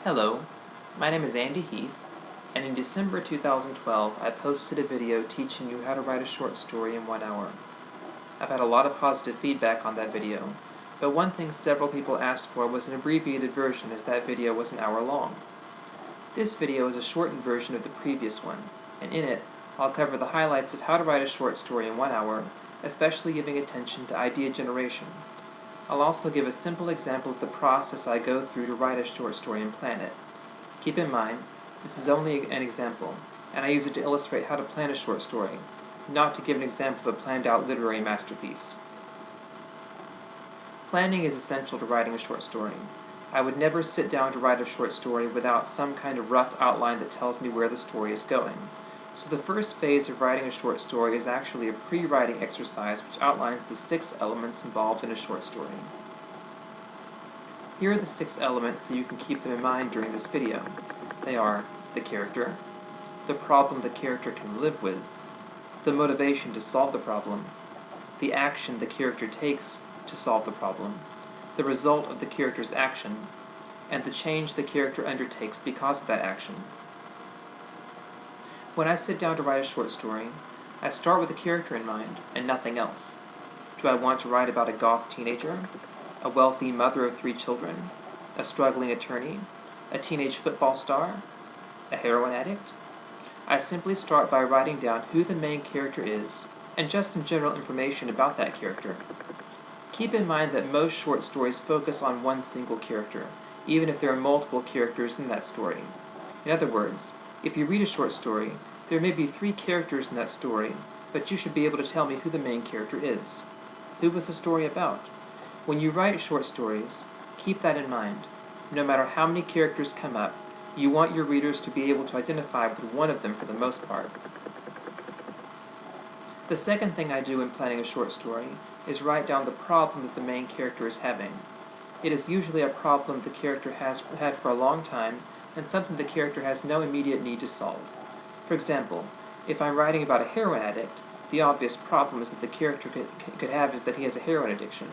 Hello, my name is Andy Heath, and in December 2012 I posted a video teaching you how to write a short story in 1 hour. I've had a lot of positive feedback on that video, but one thing several people asked for was an abbreviated version, as that video was an hour long. This video is a shortened version of the previous one, and in it I'll cover the highlights of how to write a short story in 1 hour, especially giving attention to idea generation. I'll also give a simple example of the process I go through to write a short story and plan it. Keep in mind, this is only an example, and I use it to illustrate how to plan a short story, not to give an example of a planned-out literary masterpiece. Planning is essential to writing a short story. I would never sit down to write a short story without some kind of rough outline that tells me where the story is going. So the first phase of writing a short story is actually a pre-writing exercise which outlines the 6 elements involved in a short story. Here are the 6 elements so you can keep them in mind during this video. They are the character, the problem the character can live with, the motivation to solve the problem, the action the character takes to solve the problem, the result of the character's action, and the change the character undertakes because of that action. When I sit down to write a short story, I start with a character in mind, and nothing else. Do I want to write about a goth teenager, a wealthy mother of 3 children, a struggling attorney, a teenage football star, a heroin addict? I simply start by writing down who the main character is, and just some general information about that character. Keep in mind that most short stories focus on one single character, even if there are multiple characters in that story. In other words, if you read a short story, there may be 3 characters in that story, but you should be able to tell me who the main character is. Who was the story about? When you write short stories, keep that in mind. No matter how many characters come up, you want your readers to be able to identify with one of them for the most part. The second thing I do in planning a short story is write down the problem that the main character is having. It is usually a problem the character has had for a long time, and something the character has no immediate need to solve. For example, if I'm writing about a heroin addict, the obvious problem is that the character could have is that he has a heroin addiction.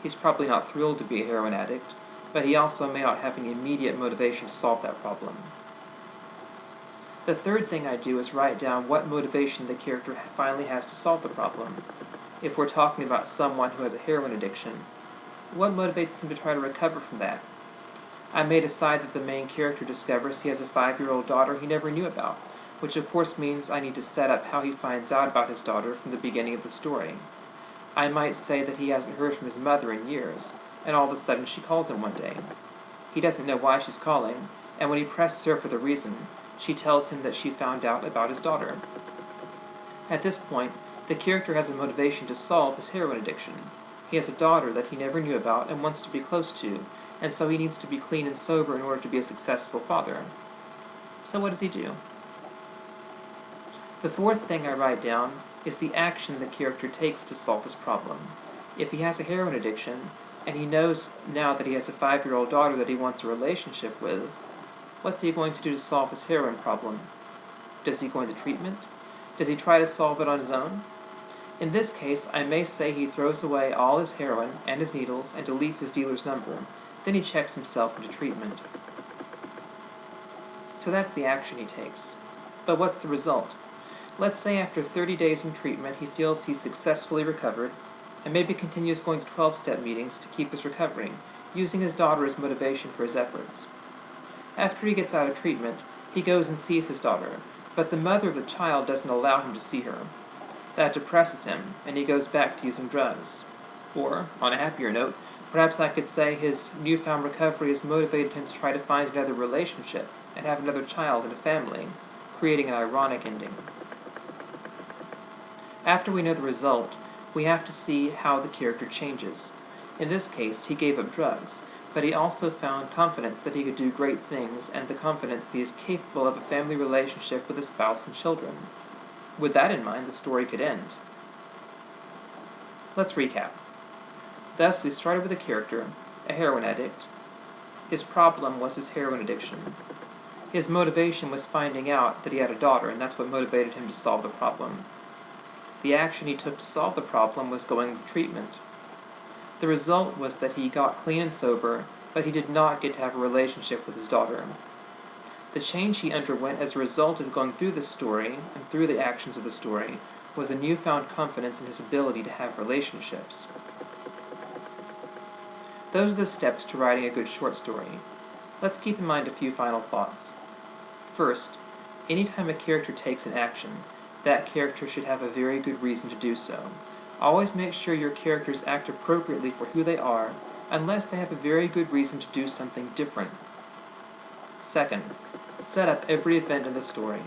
He's probably not thrilled to be a heroin addict, but he also may not have any immediate motivation to solve that problem. The third thing I do is write down what motivation the character finally has to solve the problem. If we're talking about someone who has a heroin addiction, what motivates them to try to recover from that? I may decide that the main character discovers he has a 5-year-old daughter he never knew about, which of course means I need to set up how he finds out about his daughter from the beginning of the story. I might say that he hasn't heard from his mother in years, and all of a sudden she calls him one day. He doesn't know why she's calling, and when he presses her for the reason, she tells him that she found out about his daughter. At this point, the character has a motivation to solve his heroin addiction. He has a daughter that he never knew about and wants to be close to, and so he needs to be clean and sober in order to be a successful father. So what does he do? The fourth thing I write down is the action the character takes to solve his problem. If he has a heroin addiction, and he knows now that he has a 5-year-old daughter that he wants a relationship with, what's he going to do to solve his heroin problem? Does he go into treatment? Does he try to solve it on his own? In this case, I may say he throws away all his heroin and his needles and deletes his dealer's number. Then he checks himself into treatment. So that's the action he takes. But what's the result? Let's say after 30 days in treatment he feels he's successfully recovered, and maybe continues going to 12-step meetings to keep his recovery, using his daughter as motivation for his efforts. After he gets out of treatment, he goes and sees his daughter, but the mother of the child doesn't allow him to see her. That depresses him, and he goes back to using drugs. Or, on a happier note, perhaps I could say his newfound recovery has motivated him to try to find another relationship and have another child and a family, creating an ironic ending. After we know the result, we have to see how the character changes. In this case, he gave up drugs, but he also found confidence that he could do great things and the confidence that he is capable of a family relationship with a spouse and children. With that in mind, the story could end. Let's recap. Thus, we started with a character, a heroin addict. His problem was his heroin addiction. His motivation was finding out that he had a daughter, and that's what motivated him to solve the problem. The action he took to solve the problem was going to treatment. The result was that he got clean and sober, but he did not get to have a relationship with his daughter. The change he underwent as a result of going through this story, and through the actions of the story, was a newfound confidence in his ability to have relationships. Those are the steps to writing a good short story. Let's keep in mind a few final thoughts. First, anytime a character takes an action, that character should have a very good reason to do so. Always make sure your characters act appropriately for who they are, unless they have a very good reason to do something different. Second, set up every event in the story.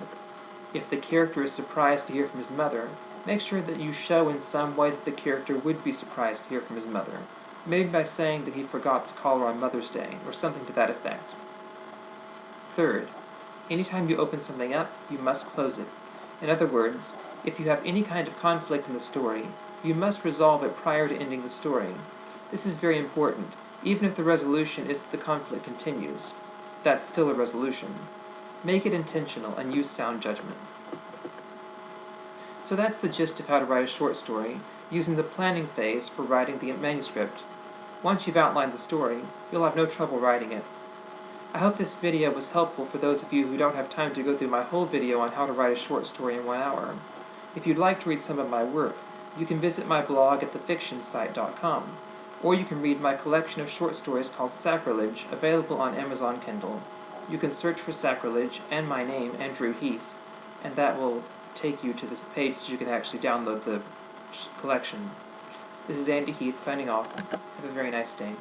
If the character is surprised to hear from his mother, make sure that you show in some way that the character would be surprised to hear from his mother, maybe by saying that he forgot to call her on Mother's Day, or something to that effect. Third, anytime you open something up, you must close it. In other words, if you have any kind of conflict in the story, you must resolve it prior to ending the story. This is very important. Even if the resolution is that the conflict continues, that's still a resolution. Make it intentional and use sound judgment. So that's the gist of how to write a short story, using the planning phase for writing the manuscript. Once you've outlined the story, you'll have no trouble writing it. I hope this video was helpful for those of you who don't have time to go through my whole video on how to write a short story in 1 hour. If you'd like to read some of my work, you can visit my blog at thefictionsite.com, or you can read my collection of short stories called Sacrilege, available on Amazon Kindle. You can search for Sacrilege and my name, Andrew Heath, and that will take you to this page so you can actually download the collection. This is Andy Heath signing off. Have a very nice day.